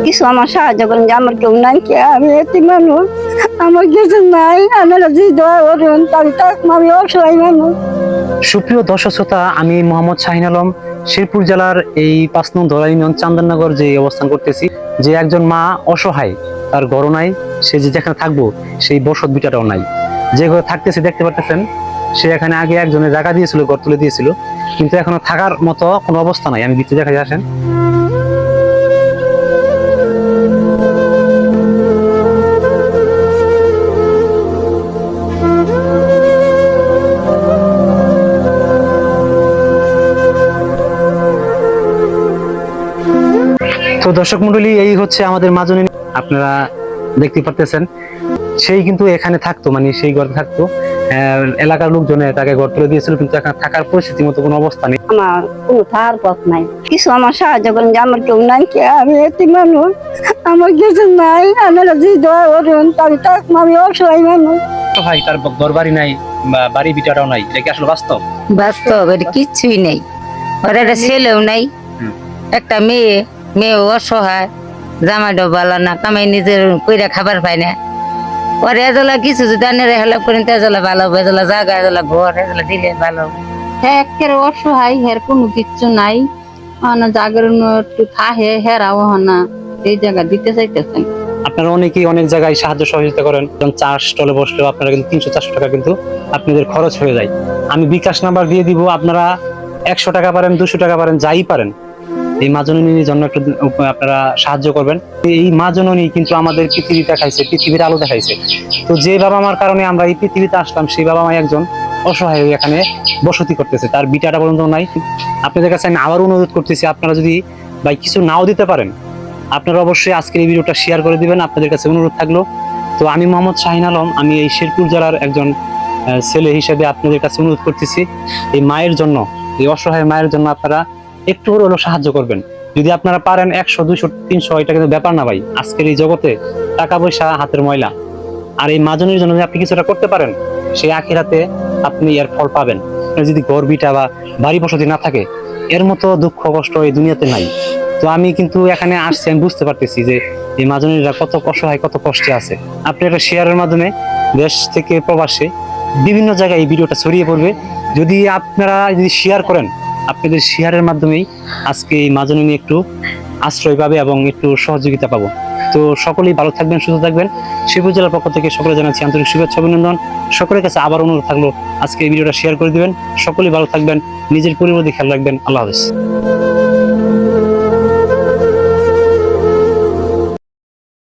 কিছু আমার সাহায্য করেন যে আমার কেউ নাই, কে আমি এতি মানুষ, আমার কিছু নাই, আপনারা যে দোয়া করুন তাহলে আমি অসহায় মানুষ। সুপ্রিয় দর্শক শ্রোতা, আমি মোহাম্মদ শাহিন আলম, শেরপুর জেলার এই ৫ নং ধরা ইউনিয়ন চান্দননগর যে অবস্থান করতেছি। যে একজন মা অসহায়, তার ঘর নাই, সে যে যেখানে থাকবো সেই বসত ভিটাটাও নাই। যে ঘরে থাকতেছে দেখতে পারতেছেন, সে এখানে আগে একজনের জায়গা দিয়েছিল, ঘর তুলে দিয়েছিল, কিন্তু এখনো থাকার মতো কোনো অবস্থা নাই। আমি ভিতরে দেখা আসেন। তো দর্শক মন্ডলী, এই হচ্ছে আমাদের মাজনী, আপনারা দেখতে পারতেছেন। সেই কিন্তু এখানে থাকতো, মানে সেই ঘরে থাকতো। এলাকার লোকজনে তাকে ঘর তুলে দিয়েছিল, কিন্তু এখানে থাকার পরিস্থিতি মতো কোনো অবস্থা নেই। আমার কোনো থাকার পথ নাই, কিছু আমার সাহায্য করেন যে আমার কেউ নাই, কে আমি এতি মানুষ, আমার কিছু নাই, আপনারা যে দোয়া করুন তাহলে আমি অসহায় মানুষ। ভাই, তার ঘর বাড়ি নাই বা বাড়ি ভিটাটাও নাই, এটা কি আসলে বাস্তব? বাস্তব, এটা কিচ্ছুই নেই। ওর একটা ছেলেও নাই, একটা মেয়ে অসহায়, জামাইটাও ভালো না, কামাই নিজের কইরা খাবার পায় না। ওর এজলা কিছু যদি আনের হেল্প করেন তেজলা ভালো হবে, এজলা জায়গা, এজলা ঘর, এজলা দিলে ভালো। হ্যাঁ, একের অসহায়, হের কোনো কিচ্ছু নাই, জাগর একটু থাহে হেরাও না, এই জায়গা দিতে চাইতেছেন। আপনারা অনেকেই অনেক জায়গায় সাহায্য সহযোগিতা করেন, যেমন চা স্টলে বসলেও আপনারা কিন্তু ৩০০-৪০০ টাকা কিন্তু আপনাদের খরচ হয়ে যায়। আমি বিকাশ নাম্বার দিয়ে দিব, আপনারা ১০০ টাকা পারেন, ২০০ টাকা পারেন, যাই পারেন, এই মা জননীর জন্য একটু আপনারা সাহায্য করবেন। এই মা জননী কিন্তু আমাদের পৃথিবী দেখাইছে, পৃথিবীর আলো দেখাইছে। তো যে বাবা মার কারণে আমরা এই পৃথিবীতে আসলাম, সেই বাবা মা একজন অসহায় হয়ে এখানে বসতি করতেছে, তার বিটাটা পর্যন্ত নাই। আপনাদের কাছে আমি আবার অনুরোধ করতেছি, আপনারা যদি ভাই কিছু নাও দিতে পারেন, আপনারা অবশ্যই আজকের এই ভিডিওটা শেয়ার করে দিবেন। আপনাদের কাছে অনুরোধ থাকলো। তো আমি মোহাম্মদ শাহিন আলম, আমি এই শেরপুর জেলার একজন ছেলে হিসেবে আপনাদের কাছে অনুরোধ করতেছি, এই মায়ের জন্য, এই অসহায় মায়ের জন্য আপনারা একটু হলেও সাহায্য করবেন। যদি আপনারা পারেন ১০০, ২০০, ৩০০, এটা কিন্তু ব্যাপার না ভাই। আজকের এই জগতে টাকা পয়সা হাতের ময়লা। আর এই মাজনের জন্য যদি আপনি কিছুটা করতে পারেন, সেই আখিরাতে আপনি এর ফল পাবেন। যদি ঘর ভিটা বা বাড়ি বসতি না থাকে, এর মতো দুঃখ কষ্ট এই দুনিয়াতে নাই। তো আমি কিন্তু এখানে আসছি, আমি বুঝতে পারতেছি যে এই মাজনীরা কত অসহায়, কত কষ্টে আছে। আপনি একটা শেয়ারের মাধ্যমে দেশ থেকে প্রবাসে বিভিন্ন জায়গায় এই ভিডিওটা ছড়িয়ে পড়বে। যদি আপনারা শেয়ার করেন, আপনাদের শেয়ারের মাধ্যমেই আজকে এই মাজনী নিয়ে একটু আশ্রয় পাবে এবং একটু সহযোগিতা পাবো। তো সকলেই ভালো থাকবেন, সুস্থ থাকবেন। শেরপুর জেলার পক্ষ থেকে সকলে জানাচ্ছি আন্তরিক শুভেচ্ছা, অভিনন্দন। সকলের কাছে আবার অনুরোধ থাকলো, আজকে এই ভিডিওটা শেয়ার করে দিবেন। সকলেই ভালো থাকবেন, নিজের পরিবার খেয়াল রাখবেন। আল্লাহ হাফেজ।